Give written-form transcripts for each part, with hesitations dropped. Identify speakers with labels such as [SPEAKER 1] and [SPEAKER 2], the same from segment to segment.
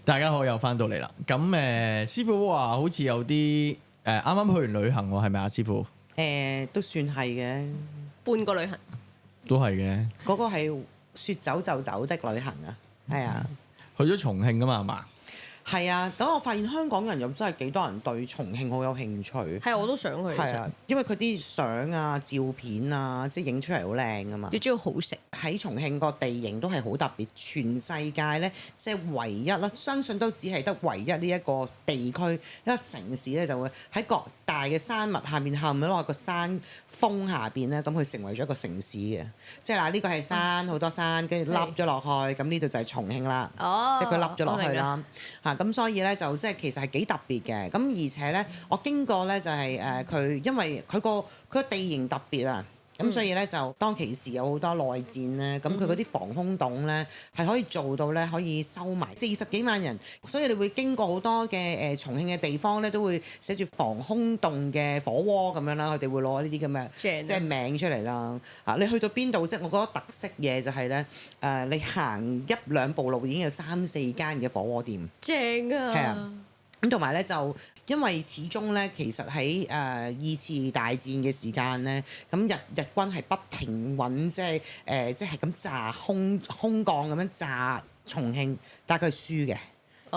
[SPEAKER 1] 大家好，又翻到嚟啦。咁師傅話好似有啲啱啱去完旅行喎，係咪啊？師傅
[SPEAKER 2] 都算係嘅，
[SPEAKER 3] 半個旅行，
[SPEAKER 1] 都係嘅，
[SPEAKER 2] 嗰個係說走就走的旅行啊，係啊，
[SPEAKER 1] 去咗重慶噶嘛，係嘛？
[SPEAKER 2] 係啊。咁我發現香港人又真係幾多人對重慶好有興趣，
[SPEAKER 3] 係我都想去。
[SPEAKER 2] 係啊，因為佢啲相啊、照片啊，即係影出嚟好靚啊嘛。
[SPEAKER 3] 最主要好食，
[SPEAKER 2] 喺重慶個地形都係好特別，全世界咧即係唯一啦，相信都只係得唯一呢一個地區一個城市咧，就會喺各大嘅山脈下面落個山峰下邊咧，咁佢成為咗一個城市嘅。即係嗱，呢個係山好多山，跟住凹咗落去，咁呢度就係重慶啦。
[SPEAKER 3] 哦，
[SPEAKER 2] 即係佢凹咗落去啦。嚇咁所以咧就即係其實係幾特別嘅。咁而且咧，我經過咧就係佢，因為佢個地形特別啊。咁所以咧就當其時有好多內戰咧，咁佢嗰啲防空洞咧係可以做到咧可以收埋40幾萬人，所以你會經過好多嘅重慶嘅地方咧，都會寫住防空洞嘅火鍋咁樣啦，佢哋會攞呢啲咁嘅即係名出嚟啦。啊，你去到邊度即係我覺得特色嘢就係咧你行一兩步路已經有3、4間嘅火鍋店，
[SPEAKER 3] 正啊！
[SPEAKER 2] 係啊。咁同埋咧就因為始終咧，其實喺二次大戰嘅時間咧，咁日軍係不停揾即係咁炸空降咁樣炸重慶，但係佢係輸嘅。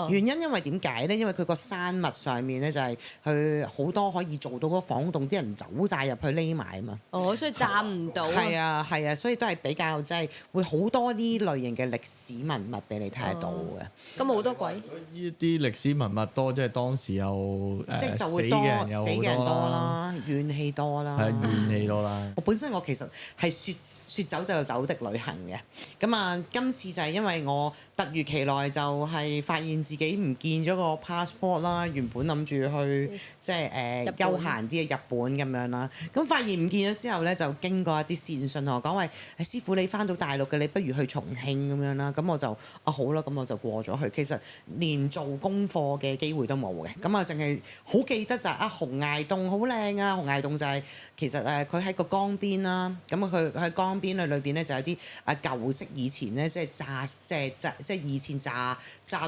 [SPEAKER 2] 原因因為點解咧？因為佢個山脈上面咧就係佢好多可以做到嗰個防空洞，啲人走晒入去匿埋啊嘛。
[SPEAKER 3] 哦，所以炸唔到。
[SPEAKER 2] 係啊係啊，所以都係比較即係會好多呢類型嘅歷史文物俾你睇得到嘅。
[SPEAKER 3] 咁好多鬼？
[SPEAKER 1] 呢啲歷史文物多，即係當時有
[SPEAKER 2] 即係就會
[SPEAKER 1] 死
[SPEAKER 2] 多
[SPEAKER 1] 嘅人有
[SPEAKER 2] 死嘅人多
[SPEAKER 1] 好多
[SPEAKER 2] 啦，怨氣多啦。
[SPEAKER 1] 係怨氣多啦。
[SPEAKER 2] 我本身我其實係說走就走的旅行嘅，咁啊今次就係因為我突如其來就係發現自己唔見咗個 passport 啦，原本諗住去即係休閒啲嘅日本咁樣啦，咁發現唔見咗之後咧，就經過一啲善信同我講，喂，師傅你翻到大陸嘅，你不如去重慶咁樣啦，咁我就好啦，咁我就過咗去，其實連做功課嘅機會都冇嘅，咁啊淨係好記得就係洪崖洞好靚啊，洪崖洞就係其實佢喺個江邊啦，咁佢喺江邊裏邊咧就有啲舊式以前咧即係即係以前炸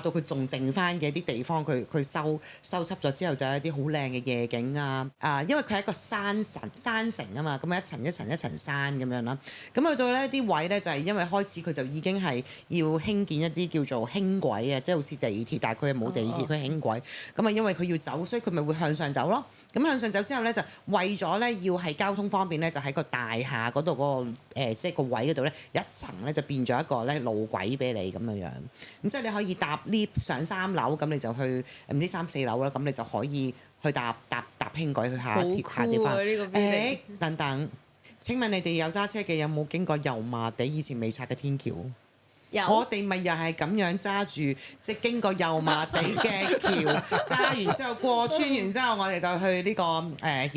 [SPEAKER 2] 到佢仲剩翻嘅啲地方，佢收葺咗之後就有一啲好靚嘅夜景啊！因為佢係一個山城啊嘛，咁一層一層一層山咁樣啦。咁去到呢啲位咧，就係因為開始佢就已經係要興建一啲叫做輕軌啊，即係好似地鐵，但係佢係冇地鐵，佢係輕軌。咁啊，因為佢要走，所以佢咪會向上走咯。咁向上走之後咧，就為咗咧要係交通方便咧，就喺個大廈嗰度嗰個即係個位嗰度咧，一層咧就變咗一個咧路軌俾你咁樣樣。咁即係你可以搭 lift 上3樓，咁你就去唔知3、4樓啦，咁你就可以去搭輕軌去下地方。等等，請問你哋有揸車嘅有冇經過油麻地以前未拆嘅天橋？我哋咪又係咁樣揸住，即係經過油麻地嘅橋，揸完之後過穿完之後，我哋就去呢個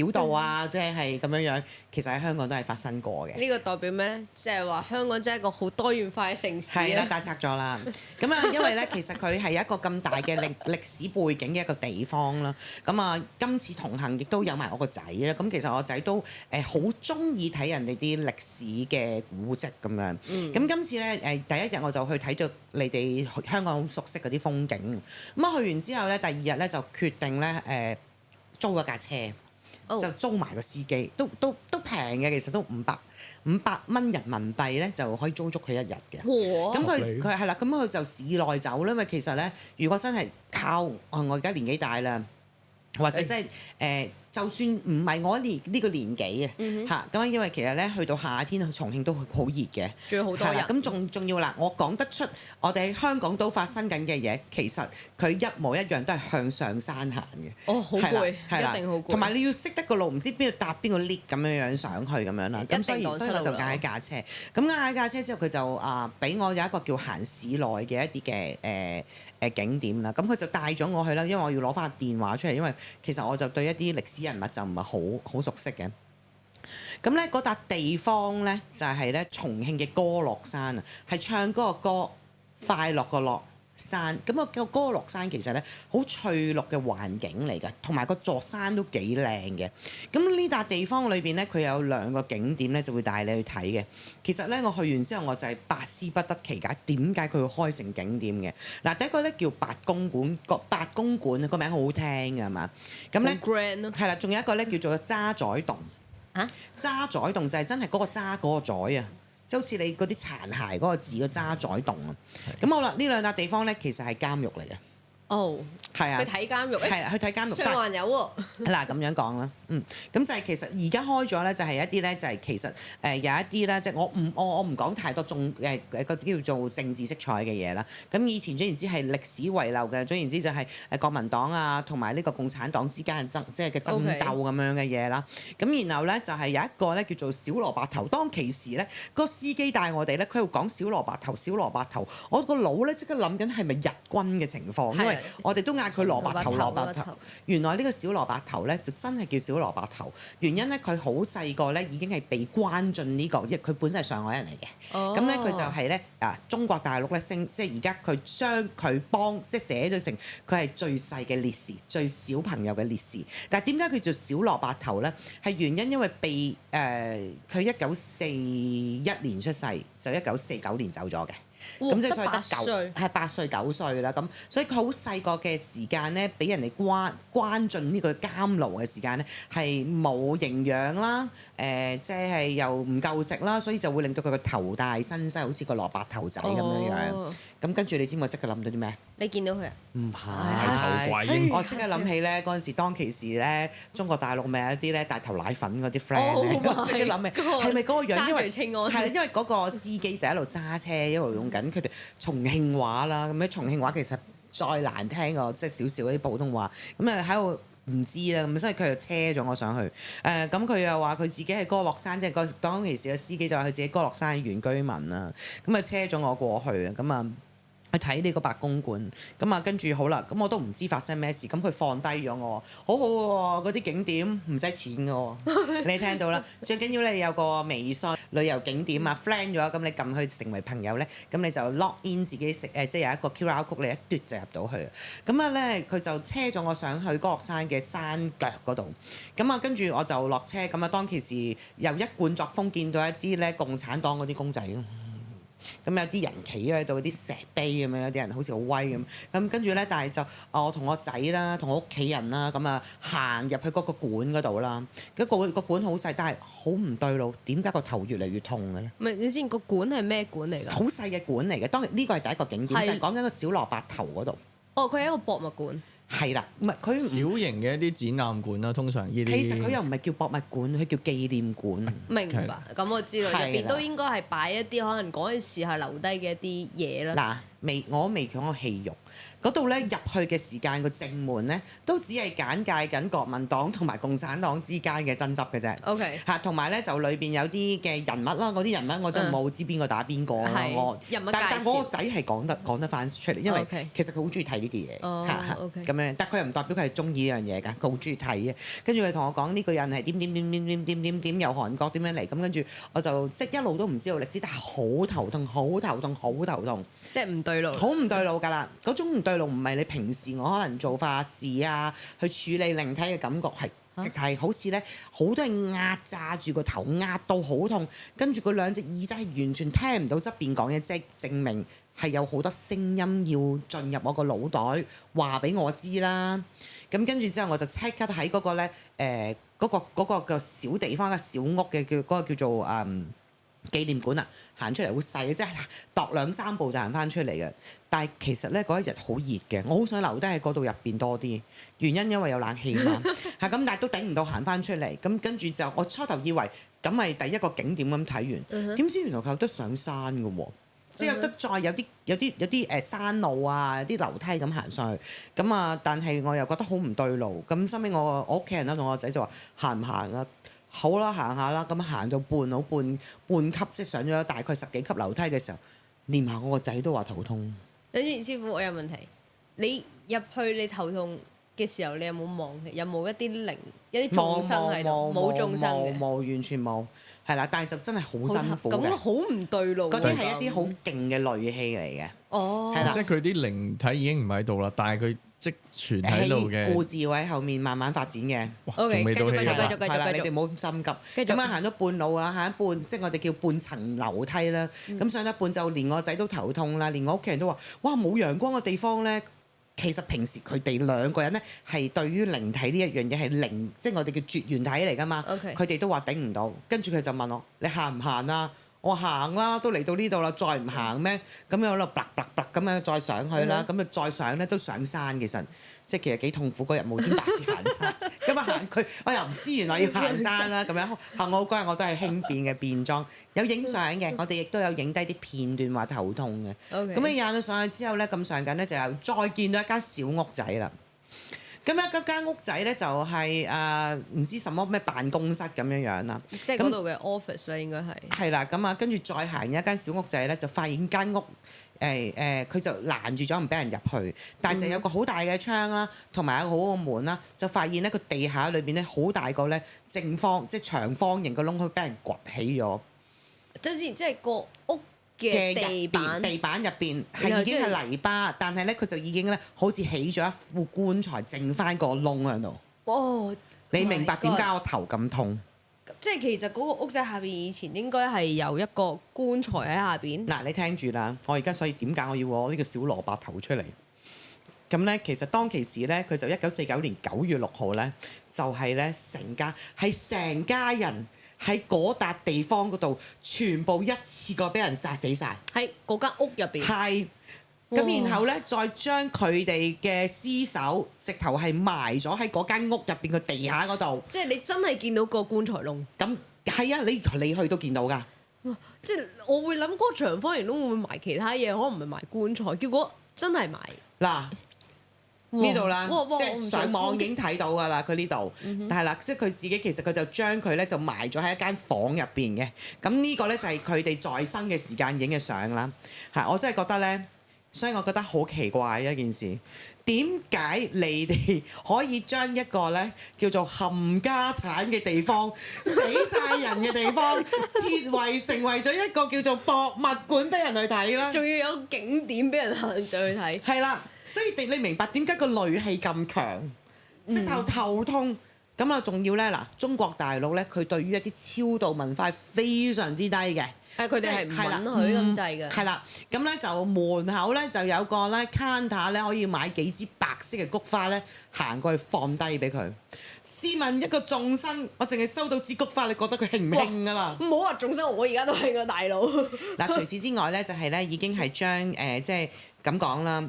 [SPEAKER 2] 曉道啊，即係咁樣樣。其實喺香港都係發生過嘅。
[SPEAKER 3] 呢個代表咩咧？即係話香港真係一個好多元化嘅城市。
[SPEAKER 2] 係啦，但拆咗啦。咁啊，因為咧，其實佢係一個咁大嘅歷史背景嘅一個地方啦。咁啊，今次同行亦都有埋我個仔啦。咁其實我仔都好中意睇人哋啲歷史嘅古蹟咁樣。咁今次咧第一日我就去睇咗你哋香港好熟悉嗰啲風景。咁啊去完之後咧，第2日咧就決定咧租咗架車。就租埋個司機，都平嘅，其實都500蚊人民幣咧就可以租足佢1日嘅。咁佢係啦，咁佢就市內走啦，因為其實咧，如果真係靠我而家年紀大啦，或者即係就算唔係我呢個年紀嘅嚇，咁因為其實咧去到夏天重慶都好熱嘅，
[SPEAKER 3] 仲有好多人。
[SPEAKER 2] 咁仲要啦，我講得出我哋喺香港都發生緊嘅嘢，其實佢一模一樣都係向上山行嘅。
[SPEAKER 3] 哦，好攰，一定好攰。
[SPEAKER 2] 同埋你要識得個路，唔知邊度搭邊個 lift 咁樣上去咁樣啦。咁所以我就嗌架車。咁嗌架車之後，佢就俾我有一個叫行市內嘅一啲嘅景點啦。咁佢就帶咗我去啦，因為我要攞翻個電話出嚟，因為其實我就對一啲歷史人物就唔係好熟悉嘅。咁咧嗰笪地方咧就係咧重慶嘅歌樂山啊，係唱歌個歌，快樂個樂，山，咁個歌樂山其實咧好翠綠嘅環境嚟嘅，同埋個座山都幾靚嘅。咁呢笪地方裏邊咧，佢有兩個景點咧，就會帶你去睇嘅。其實咧，我去完之後，我就係百思不得其解，點解佢會開成景點嘅？嗱，第一個咧叫白公館，個白公館個名好好聽㗎嘛。咁咧
[SPEAKER 3] 好 grand 咯。
[SPEAKER 2] 係啦，仲有一個咧叫做渣滓洞。
[SPEAKER 3] 嚇？
[SPEAKER 2] 渣滓洞就係真係嗰個渣嗰個滓啊！即係好似你嗰啲殘骸嗰個字個渣滓洞啊！咁好啦，呢兩笪地方咧其實係監獄嚟嘅。
[SPEAKER 3] 哦，
[SPEAKER 2] 係啊，
[SPEAKER 3] 去睇監獄，
[SPEAKER 2] 係啊，去睇監獄。
[SPEAKER 3] 上環有喎。
[SPEAKER 2] 嗱咁樣講啦，咁就係其實而家開咗咧，就係一啲咧，就係其實有一啲咧，即係我唔講太多嗰啲叫做政治色彩嘅嘢啦。咁以前總言之係歷史遺留嘅，總言之就係國民黨啊同埋呢個共產黨之間嘅即係嘅爭鬥咁樣嘅嘢啦。咁然後咧就係有一個咧叫做小蘿蔔頭，當其時咧個司機帶我哋咧，佢喺度講小蘿蔔頭，小蘿蔔頭，我個腦咧即刻諗緊係咪日軍嘅情況，因為我哋都嗌佢蘿蔔頭，蘿蔔頭。原來呢個小蘿蔔頭咧就真係叫小蘿蔔頭，原因咧佢好細個咧已經係被關進呢個，因為佢本身係上海人嚟嘅。咁咧佢就係咧中國大陸咧即係而家佢將佢即係寫咗成佢係最細嘅烈士，最小朋友嘅烈士。但係點解佢做小蘿蔔頭咧？係原因因為被佢1941年出世，就1949年走咗嘅。咁即係所以得8歲9歲啦，咁所以佢好細個嘅時間咧，俾人哋關進呢個監牢嘅時間咧，係冇營養啦，即係又唔夠食啦，所以就會令到佢個頭大身細，好似個蘿蔔頭仔咁樣樣。咁跟住你知唔知我即刻諗到啲咩？
[SPEAKER 3] 你見到佢啊？
[SPEAKER 2] 唔
[SPEAKER 1] 頭怪嬰
[SPEAKER 2] 我即刻諗起咧嗰陣時，當其時咧中國大陸咪有一啲咧大頭奶粉嗰啲 friend 咧，我即刻諗起係咪嗰個樣？因為係因為嗰個司機就一路揸車一路用緊佢哋重慶話啦，咁樣重慶話其實再難聽過即係少少啲普通話，咁啊喺度唔知啦，咁所以佢就車咗我上去。咁佢又話佢自己係歌樂山，即係當其時嘅司機就話佢自己歌樂山嘅原居民啦，咁啊車咗我過去啊，咁啊。去睇呢個白公館，咁啊跟住好啦，咁我都唔知發生咩事，咁佢放低咗我，好好喎，嗰啲景點唔使錢嘅喎，你聽到啦，最緊要你有個微信旅遊景點啊 friend 咗，咁你撳去成為朋友咧，咁你就 log in 自己即係有一個 QR code 你一嘟就入到去，咁啊咧佢就車咗我上去歌樂山嘅山腳嗰度，咁啊跟住我就落車，咁啊當其時又一貫作風見到一啲咧共產黨嗰啲公仔。咁有啲人企喺度，啲石碑咁樣，有啲人好似好威咁。咁跟住咧，但係就我同我仔啦，同我屋企人啦，咁啊行入去嗰個館嗰度啦。個館好細，但係好唔對路。點解個頭越嚟越痛嘅咧？
[SPEAKER 3] 唔係，你知個館係咩館嚟㗎？
[SPEAKER 2] 好細嘅館嚟嘅，當然呢個係第一個景點，就係講緊個小蘿蔔頭嗰度。
[SPEAKER 3] 哦，佢係一個博物館。
[SPEAKER 2] 係啦，唔係佢
[SPEAKER 1] 小型嘅一啲展覽館啦，通常呢啲。
[SPEAKER 2] 其實佢又唔係叫博物館，佢叫紀念館。
[SPEAKER 3] 明白，咁我知道入邊
[SPEAKER 2] 啦
[SPEAKER 3] 都應該係擺一啲可能嗰陣時係留低嘅一啲嘢啦。
[SPEAKER 2] 嗱，我未講過戲肉。嗰度咧入去嘅時間個正門咧，都只係簡介緊國民黨同埋共產黨之間嘅爭執嘅啫。
[SPEAKER 3] OK。
[SPEAKER 2] 嚇，同埋咧就裏邊有啲嘅人物啦，嗰啲人物我真係冇知邊個打邊個啦。但我個仔係講得翻出嚟，因為其實佢好中意睇呢啲嘢嚇咁樣。但佢又唔代表佢係中意呢樣嘢㗎，佢好中意睇嘅。跟住佢同我講呢個人係點，由韓國點樣嚟，咁跟住我就即一路都唔知道歷史，但係好頭痛。
[SPEAKER 3] 即係唔對路。
[SPEAKER 2] 好唔對路㗎啦！嗰種唔對路唔係你平時我可能做法事啊，去處理靈體嘅感覺係，直係好似咧好多人壓榨住個頭，壓到好痛，跟住佢兩隻耳仔係完全聽唔到側邊講嘢，即係證明係有好多聲音要進入我個腦袋，話俾我知啦。咁跟住之後我就即刻喺嗰個咧嗰個小地方嘅小屋嘅嗰個叫做紀念館啊，行出嚟好細嘅，即係踱兩三步就行翻出嚟嘅。但係其實咧嗰一日好熱嘅，我好想留低喺嗰度入邊多啲。原因因為有冷氣嘛，係咁，但係都頂唔到行翻出嚟。咁跟住就我初頭以為咁係第一個景點咁睇完，點知原來佢有得上山嘅喎，即係有得再有啲山路啊，有啲樓梯咁行上去。咁啊，但係我又覺得好唔對路。咁收尾我屋企人啦同我仔就話行唔行啊？好啦，行下啦，咁行到半級，即係上咗大概10幾級樓梯嘅時候，連埋我個仔都話頭痛。
[SPEAKER 3] 等陣師傅，我有問題。你入去你頭痛，嘅時候，你有冇望？有冇一啲靈、一啲眾生喺度？冇眾生嘅，
[SPEAKER 2] 冇完全冇，係啦，但係就真係好辛苦嘅。
[SPEAKER 3] 咁好唔對路。
[SPEAKER 2] 嗰啲係一啲好勁嘅戾氣嚟嘅。
[SPEAKER 3] 哦，
[SPEAKER 2] 係啦
[SPEAKER 1] 即係佢啲靈體已經唔喺度啦，但係佢即存喺度嘅。
[SPEAKER 2] 故事會喺後面慢慢發展嘅。
[SPEAKER 1] 哇
[SPEAKER 3] OK，
[SPEAKER 1] 仲未到戲
[SPEAKER 3] 繼續
[SPEAKER 1] 啊
[SPEAKER 3] 繼續
[SPEAKER 2] 係啦，你哋唔好咁心急。
[SPEAKER 3] 繼續
[SPEAKER 2] 咁啊，行咗半路啦，行一半，即係我哋叫半層樓梯啦。咁上一半就連我仔都頭痛啦，連我屋企人都話：哇，冇陽光嘅地方咧。其實平時佢哋兩個人咧係對於靈體呢一樣嘢係靈，即係我哋叫絕緣體嚟㗎嘛。
[SPEAKER 3] OK
[SPEAKER 2] 佢哋都話頂唔到，跟住佢就問我：你行唔行啊？我話行啦，都嚟到呢度啦，再唔行咩？咁樣喺度卜卜卜咁樣再上去啦，咁啊再上咧都上山，其實其實幾痛苦嗰日無端白事行山，咁啊行佢我又唔知原來要行山啦，咁樣行我嗰日我都係輕便嘅便裝，有影相嘅，我哋亦都有影低啲片段話頭痛嘅。
[SPEAKER 3] OK
[SPEAKER 2] 咁你行到上去之後咧，咁上緊咧就又再見到一間小屋仔啦。咁一間屋仔咧就係唔知什麼咩辦公室咁樣樣啦。
[SPEAKER 3] 即係嗰度嘅 office 啦，應該係。
[SPEAKER 2] 係啦，咁啊跟住再行一間小屋仔咧，就發現間屋佢就攔住咗唔俾人入去，但係就有個好大嘅窗啦，同埋有個好好嘅門啦，就發現咧個地下裏邊咧好大個咧正方即係長方形個窿，佢俾人掘起咗。
[SPEAKER 3] 即係個屋嘅地板，
[SPEAKER 2] 地板入邊係已經係泥巴，但係咧佢就已經咧好似起咗一副棺材，剩翻個窿喺度。
[SPEAKER 3] 哦，
[SPEAKER 2] 你明白
[SPEAKER 3] my
[SPEAKER 2] 點解
[SPEAKER 3] God
[SPEAKER 2] 我頭咁痛？
[SPEAKER 3] 即係其實嗰個屋仔下邊以前應該係有一個棺材喺下邊。
[SPEAKER 2] 嗱，你聽住啦，我而家所以點解我要攞呢個小蘿蔔頭出嚟？咁咧，其實當其時咧，佢就1949年9月6號咧，就係咧成家人喺嗰笪地方嗰度，全部一次過俾人殺死晒。
[SPEAKER 3] 喺嗰間屋入邊。
[SPEAKER 2] 係。咁然後咧，再將佢哋嘅屍首直頭係埋咗喺嗰間屋入邊嘅地下嗰度。
[SPEAKER 3] 即係你真係見到個棺材窿。
[SPEAKER 2] 咁係啊，你去都見到㗎。
[SPEAKER 3] 即係我會諗嗰個長方形窿會唔會埋其他嘢，可能唔係埋棺材，結果真係埋。
[SPEAKER 2] 嗱。呢度啦，
[SPEAKER 3] 哇
[SPEAKER 2] 即係上網已經睇到㗎啦，佢呢度，但係啦，即係佢自己其實佢就將佢咧就埋咗喺一間房入邊嘅。咁呢個咧就係佢哋在生嘅時間影嘅相啦。係，我真係覺得咧，所以我覺得好奇怪一件事，點解你哋可以將一個咧叫做冚家產嘅地方、死晒人嘅地方，設為成為咗一個叫做博物館俾人去睇啦？
[SPEAKER 3] 仲要有景點俾人行上去睇。
[SPEAKER 2] 係啦，所以你明白點解個戾氣咁強，直頭頭痛。咁啊，仲要咧嗱，中國大陸咧，佢對於一啲超度文化係非常之低嘅。
[SPEAKER 3] 係佢哋係唔
[SPEAKER 2] 係啦
[SPEAKER 3] 允許咁滯嘅。
[SPEAKER 2] 係啦，咁咧就門口咧就有個咧 counter 咧，可以買幾支白色嘅菊花咧，行過去放低俾佢。試問一個眾生，我淨係收到支菊花，你覺得佢興唔興㗎啦？
[SPEAKER 3] 唔好話眾生，我而家都係個大佬。
[SPEAKER 2] 嗱，除此之外咧，就係咧已經係將即係咁講啦，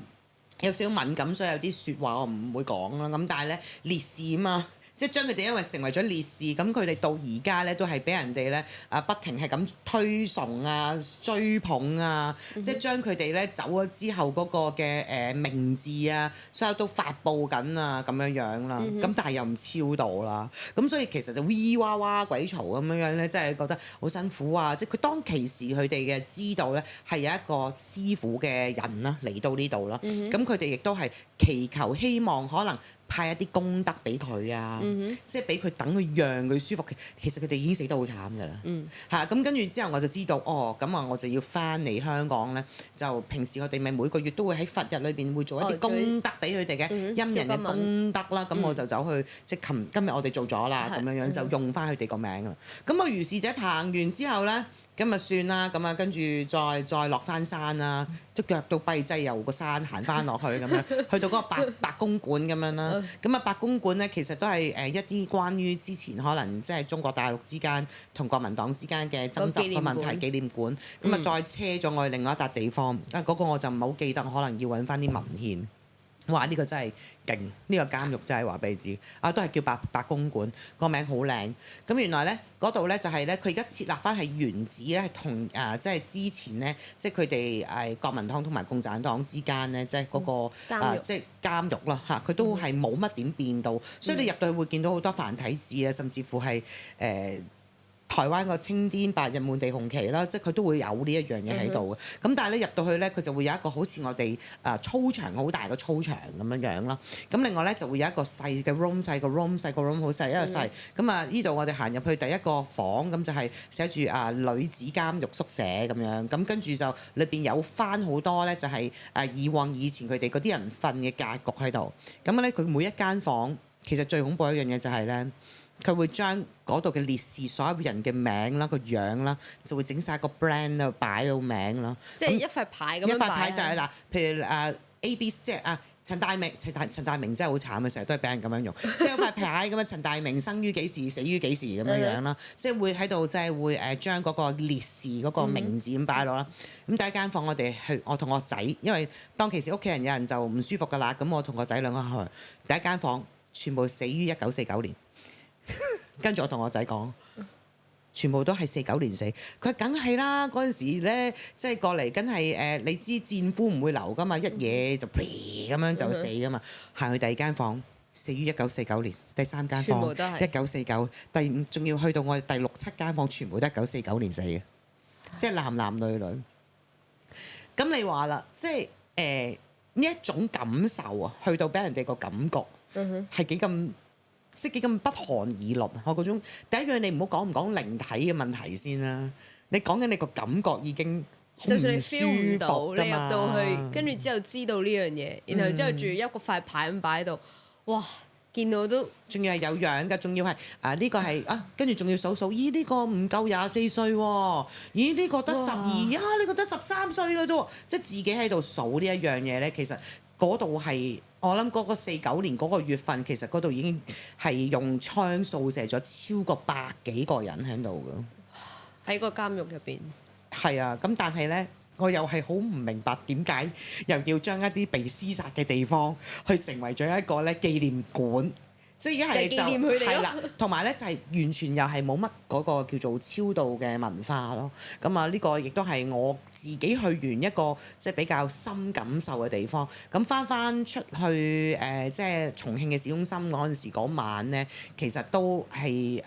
[SPEAKER 2] 有少少敏感，所以有啲説話我唔會講啦。咁但係咧烈士啊嘛。即係將佢哋因為成為咗烈士，咁佢哋到而家咧都係俾人哋咧不停係咁推崇啊、追捧啊，即係將佢哋咧走咗之後嗰個嘅名字啊，所有都發布緊啊咁樣樣啦。咁但係又唔超度啦，咁所以其實就咿哇哇鬼嘈咁樣樣咧，真係覺得好辛苦啊！即係佢當其時佢哋嘅知道咧係有一個師傅嘅人啦嚟到呢度啦，咁佢哋亦都係祈求希望可能派一啲功德俾佢啊，即係俾佢等佢讓佢舒服。其實佢哋已經死得好慘㗎啦，嚇咁跟住之後我就知道，哦咁啊我就要翻嚟香港咧，就平時我哋咪每個月都會喺佛日裏邊會做一啲功德俾佢哋嘅陰人嘅功德啦，咁我就走去即係今日我哋做咗啦，咁樣樣就用翻佢哋個名啦。咁啊如是者行完之後咧。咁啊算啦，咁啊跟住再落翻山啦，即腳到跛滯由個山行翻落去咁樣，去到嗰個白公館咁樣啦。咁啊白公館咧其實都係一啲關於之前可能即係中國大陸之間同國民黨之間嘅爭執嘅問題紀念館。咁啊再車咗我去另外一笪地方，嗰個我就唔係好記得，可能要揾翻啲文獻。哇！呢個真係勁，呢個監獄真係話俾你知，都係叫白公館，個名好靚。咁原來咧嗰度咧就係咧，佢而家設立翻係原址咧，係同即係之前咧，即係佢哋國民黨同埋共產黨之間咧，即係嗰個即係監獄啦嚇，佢都係冇乜點變到，所以你入到去會見到好多繁體字啊，甚至乎係台灣個青天白日滿地紅旗啦，即係佢都會有呢一樣嘢喺度嘅。咁但係咧入到去咧，佢就會有一個好似我哋操場好大個操場咁樣樣啦。咁另外咧就會有一個細嘅 room， 細個 room 好細一個細。咁啊呢度我哋行入去第一個房，咁就係寫住女子監獄宿舍咁樣。咁跟住就裏邊有翻好多咧，就係以前佢哋嗰啲人瞓嘅格局喺度。咁咧佢每一間房其實最恐怖一樣嘢就係咧。佢會將嗰度嘅烈士所有人嘅名啦、個樣啦，就會整晒個 brand 度擺到名啦。
[SPEAKER 3] 即係一塊牌咁樣擺。
[SPEAKER 2] 一塊牌就係嗱，譬如A、B、C 陳大明真係好慘啊！成日都係俾人咁樣用，即係有塊牌咁樣，陳大明生於幾時，死於幾時咁樣樣啦。即係會喺度，即係會將嗰個烈士嗰個名字咁擺落啦。咁第一間房我同我仔，因為當其時屋企人有人就唔舒服㗎啦，咁我同個仔兩個去第一間房，全部死於1949年。跟住我同我仔講，全部都係49年死。佢梗係啦，嗰陣時咧，即係過嚟，梗係你知戰俘唔會留噶嘛，一嘢就咁樣就死噶嘛。行去第二間房，死於1949年。第三間房1949，仲要去到我哋第6、7間房，全部都係1949年死嘅，即係男女女。咁你話啦，即係呢一種感受啊，去到俾人哋個感覺係幾咁。即係幾咁不寒而慄。我嗰種第一樣你唔好講唔講靈體嘅問題先啦，你講緊你個感覺已經
[SPEAKER 3] 就算你 feel 唔到，
[SPEAKER 2] 㗎嘛
[SPEAKER 3] 你入到去，跟住之後知道呢樣嘢，然後之後仲要一個塊牌咁擺喺度，哇！見到都
[SPEAKER 2] 仲要係有樣㗎，仲要係呢個係跟住仲要數，咦呢個唔夠24歲喎，咦呢個得12，呢個得13歲㗎啫喎，即係自己喺度數呢一樣嘢咧，其實嗰度係。我諗嗰個49年嗰個月份，其實嗰度已經係用槍掃射咗超過100幾個人喺度㗎。
[SPEAKER 3] 喺個監獄入邊。
[SPEAKER 2] 係啊，咁但係咧，我又係好唔明白點解又要將一啲被廝殺嘅地方去成為咗一個咧紀念館。即係而家係
[SPEAKER 3] 紀念佢哋
[SPEAKER 2] 係啦，同埋咧就係完全又係冇乜嗰個叫做超度嘅文化咯。咁啊，呢個亦都係我自己去完一個即係比較深感受嘅地方。咁翻出去即係重慶嘅市中心嗰陣時嗰晚咧，其實都係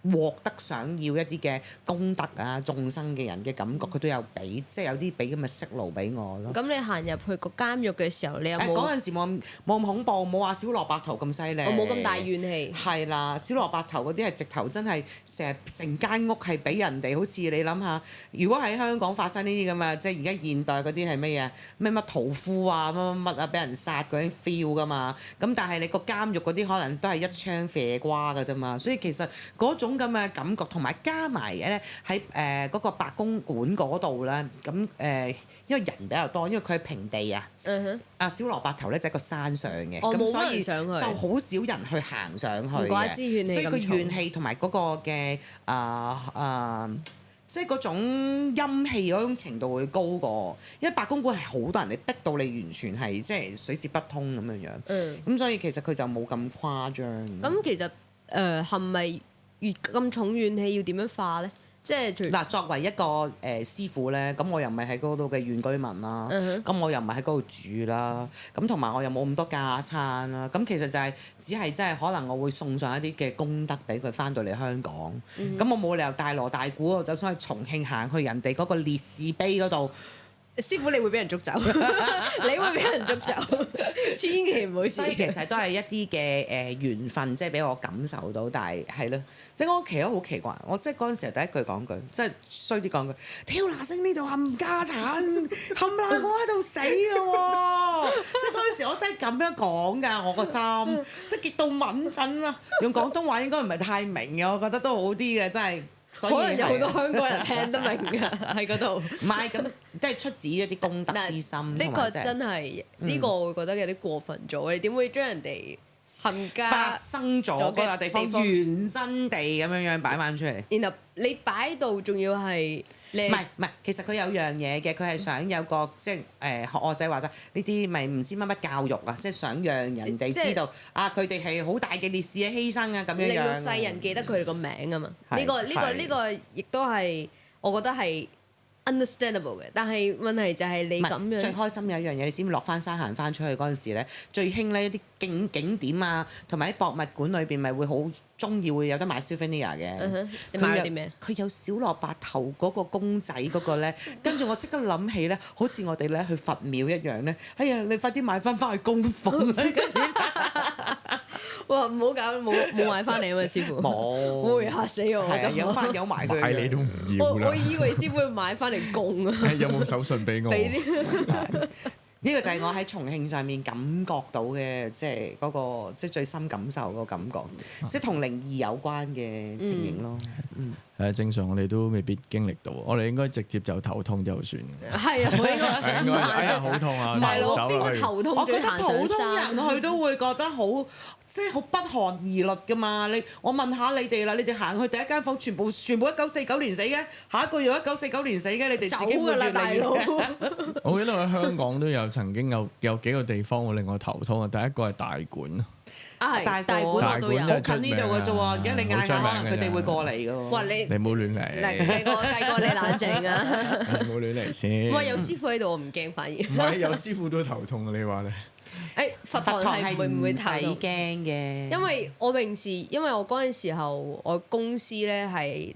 [SPEAKER 2] 獲得想要一啲嘅功德啊、眾生嘅人嘅感覺，佢都有俾，即係有啲俾咁嘅息路俾我咯。
[SPEAKER 3] 咁你行入去個監獄嘅時候，你有冇？
[SPEAKER 2] 嗰陣時冇咁恐怖，冇話小蘿蔔頭咁犀利。
[SPEAKER 3] 我冇咁大怨氣。
[SPEAKER 2] 係啦，小蘿蔔頭嗰啲係直頭真係成間屋係俾人哋，好似你諗下，如果喺香港發生呢啲咁啊，即係而家現代嗰啲係乜嘢？乜屠夫啊，乜啊，俾人殺嗰啲 feel 噶嘛。咁但係你個監獄嗰啲可能都係一槍射瓜㗎啫嘛。所以其實嗰種咁嘅感覺，同埋加埋咧喺嗰個白宮館嗰度咧，咁因為人比較多，因為佢係平地啊。小蘿蔔頭咧就喺個山上嘅，咁所以就好少人去行上去嘅，
[SPEAKER 3] 唔怪之怨氣咁重。
[SPEAKER 2] 所以個怨氣同埋嗰個嘅即係嗰種陰氣嗰種程度會高過，因為白宮館係好多人，你逼到你完全係即係水泄不通咁樣樣。咁所以其實佢就冇咁誇張。
[SPEAKER 3] 咁其實係咪越咁重怨氣要點樣化咧？即係
[SPEAKER 2] 嗱，作為一個師傅咧，咁我又唔係喺嗰度嘅原居民啦，咁我又唔係喺嗰度住啦，咁同埋我又冇咁多架撐啦，咁其實就係只係真係可能我會送上一啲嘅功德俾佢翻到嚟香港，咁我冇理由大鑼大鼓我就想去重慶行去人哋嗰個烈士碑嗰度。
[SPEAKER 3] 師傅，你會俾人捉走，你會俾人捉走，千祈唔好試。
[SPEAKER 2] 所以其實都係一啲嘅緣分，即係俾我感受到，但係係咯，即係我屋企都好奇怪，我即係嗰陣時第一句講句，即係衰啲講句，跳嗱聲呢度冚家產，冚唪唥我喺度死㗎喎！即係嗰陣時我真係咁樣講㗎，我個心即係極度敏感啊！用廣東話應該唔係太明嘅，我覺得都好啲嘅，真係。所以
[SPEAKER 3] 可能有好多香港人聽得明㗎喺嗰度。
[SPEAKER 2] 唔係咁，即係出自於一啲功德之心。
[SPEAKER 3] 呢個真係呢個，我會覺得有啲過分咗。你點會將人哋冚家
[SPEAKER 2] 發生咗嗰個地方原生地咁樣擺翻出嚟？
[SPEAKER 3] 然後你擺到仲要係
[SPEAKER 2] 唔係，其實佢有樣嘢嘅，佢係想有個即係學我仔話齋呢啲咪唔知乜乜教育啊，即係想讓人哋知道佢哋係好大嘅烈士嘅犧牲啊咁樣樣。
[SPEAKER 3] 令到世人記得佢哋個名啊嘛。呢個亦都係我覺得係 understandable 嘅，但係問題就係你
[SPEAKER 2] 唔係
[SPEAKER 3] 咁樣。
[SPEAKER 2] 最開心有一樣嘢，你知唔知落翻山行翻出去嗰陣時咧，最興咧一啲景點啊，同埋喺博物館裏邊咪會好中意會有得買 souvenir 嘅。
[SPEAKER 3] 你買咗啲咩？
[SPEAKER 2] 佢有小蘿蔔頭嗰個公仔嗰個咧，跟住我即刻諗起咧，好似我哋咧去佛廟一樣咧。哎呀，你快啲買翻去供奉啦！跟住
[SPEAKER 3] 哇！唔好搞，冇買翻嚟啊嘛，師傅。
[SPEAKER 2] 冇，
[SPEAKER 3] 會嚇死我！
[SPEAKER 2] 係啊，有埋佢嘅。
[SPEAKER 1] 買你都唔要
[SPEAKER 3] 我
[SPEAKER 1] 啦。
[SPEAKER 3] 以為師傅會買翻嚟供啊。
[SPEAKER 1] 有冇手信俾我？
[SPEAKER 3] 俾啲
[SPEAKER 2] 呢個就係我喺重慶上面感覺到嘅，即係嗰個即係最深感受嗰個感覺，即係同靈異有關嘅情形咯。
[SPEAKER 1] 正常我哋都未必經歷到，我哋應該直接就頭痛就算。
[SPEAKER 3] 係啊，我應該
[SPEAKER 1] 應該哎呀好痛啊！
[SPEAKER 3] 大佬邊個
[SPEAKER 1] 走落去
[SPEAKER 3] 頭痛
[SPEAKER 2] 我覺得
[SPEAKER 3] 最行上
[SPEAKER 2] 普通
[SPEAKER 3] 山？
[SPEAKER 2] 人去都會覺得好，即係好不寒而栗噶嘛。我問下你哋啦，你哋行去第一間房，全部1949年死嘅，下一個又1949年死嘅，你哋自己
[SPEAKER 3] 走
[SPEAKER 2] 會
[SPEAKER 3] 㗎啦，
[SPEAKER 2] 越嚟越
[SPEAKER 3] 大佬！
[SPEAKER 1] 我記得我喺香港都有曾經有幾個地方會令我頭痛啊！第一個係大館，
[SPEAKER 3] 啊係
[SPEAKER 2] 大
[SPEAKER 3] 館我都有。
[SPEAKER 1] 大館
[SPEAKER 2] 好近呢度嘅啫喎，而家你嗌下，可能佢哋會過嚟嘅喎。
[SPEAKER 3] 哇！你
[SPEAKER 1] 你唔好亂嚟，
[SPEAKER 3] 計過你冷靜啊！
[SPEAKER 1] 你唔好亂嚟先。
[SPEAKER 3] 哇！有師傅喺度，我唔驚反而。
[SPEAKER 1] 唔係有師傅都頭痛啊！你話咧？
[SPEAKER 3] 誒佛堂係會唔會頭
[SPEAKER 2] 使
[SPEAKER 3] 痛？
[SPEAKER 2] 驚嘅？
[SPEAKER 3] 因為我平時，因為我嗰陣時候，我公司咧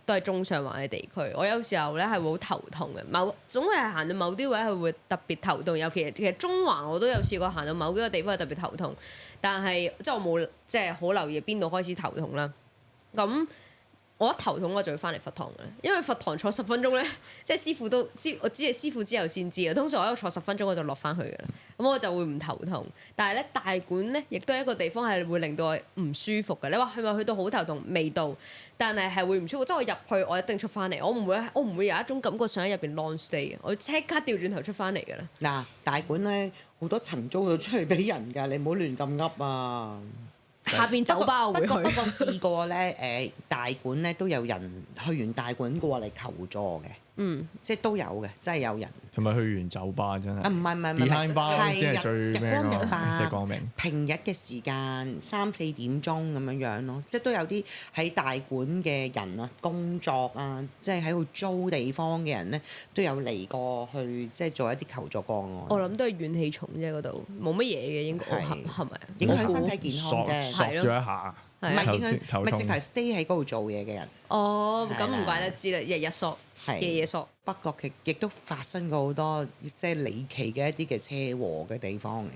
[SPEAKER 3] 都係中上環嘅地區，我有時候咧係會好頭痛嘅，總係行到某啲位係會特別頭痛，尤其其實中環我都有試過行到某幾個地方係特別頭痛，但係即係我冇即係好留意邊度開始頭痛啦。咁我一頭痛我就會翻嚟佛堂嘅，因為佛堂坐10分鐘咧，即係我知係師傅之後先知嘅。通常我喺度坐10分鐘我就落翻去嘅啦，咁我就會唔頭痛。但係咧大館咧，亦都係一個地方係會令到我唔舒服嘅。你話係咪去到好頭痛？未到，但係會唔舒服。即係我入去，我一定出翻嚟，我唔會有一種感覺想喺入邊 long stay 嘅，我即刻調轉頭出翻嚟嘅啦。
[SPEAKER 2] 嗱，大館咧好多層租到出嚟俾人㗎，你唔好亂咁噏啊！
[SPEAKER 3] 下邊酒吧我會去。
[SPEAKER 2] 不過試過咧，大館咧都有人去完大館過嚟求助嘅，即係都有嘅，真係有人。
[SPEAKER 1] 同埋去完酒吧真係。
[SPEAKER 2] 唔係
[SPEAKER 1] behind bar
[SPEAKER 2] 係
[SPEAKER 1] 先係最
[SPEAKER 2] 日
[SPEAKER 1] 咩咯？
[SPEAKER 2] 光日白
[SPEAKER 1] 即係講明。
[SPEAKER 2] 平日嘅時間3-4點鐘咁樣咯，即係都有啲喺大館嘅人啊，工作啊，即係喺度租地方嘅人咧，都有嚟過去即係做一啲求助個案。
[SPEAKER 3] 我諗都係怨氣重啫，嗰度冇乜嘢嘅應該係咪啊？
[SPEAKER 2] 影響身體健康啫，
[SPEAKER 1] 索咗一下。
[SPEAKER 2] 唔係影響，
[SPEAKER 1] 頭痛
[SPEAKER 2] 咪直頭 stay 喺嗰度做嘢嘅人。
[SPEAKER 3] 哦，咁
[SPEAKER 2] 係啦
[SPEAKER 3] 唔怪得知啦，日日索，夜夜索。
[SPEAKER 2] 北角亦都發生過好多即係離奇嘅一啲嘅車禍嘅地方嚟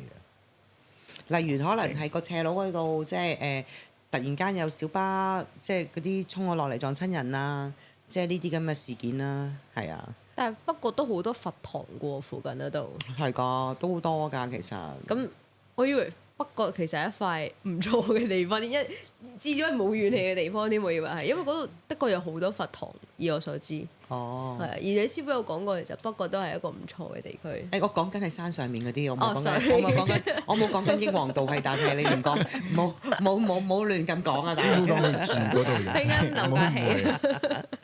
[SPEAKER 2] 嘅，例如可能係個斜路嗰度，即係突然間有小巴即係嗰啲衝我落嚟撞親人啊，即係呢啲咁嘅事件啦，係啊，
[SPEAKER 3] 但係不過都好多佛堂嘅喎，附近嗰度。
[SPEAKER 2] 係㗎，都好多㗎其實。
[SPEAKER 3] 咁我以為北角其實係一塊唔錯嘅地方，至少係冇怨氣嘅地方添。我以為係，因為嗰度的確有好多佛堂，以我所知。
[SPEAKER 2] 哦。
[SPEAKER 3] 係啊，而且師傅有講過，其實北角都係一個唔錯嘅地區。
[SPEAKER 2] 我講緊係山上面嗰啲，我冇講緊，sorry 我冇講緊英皇道係，但係你唔講，冇亂咁講啊！
[SPEAKER 1] 師傅講佢住嗰度嘅，
[SPEAKER 3] 突然間樓價起。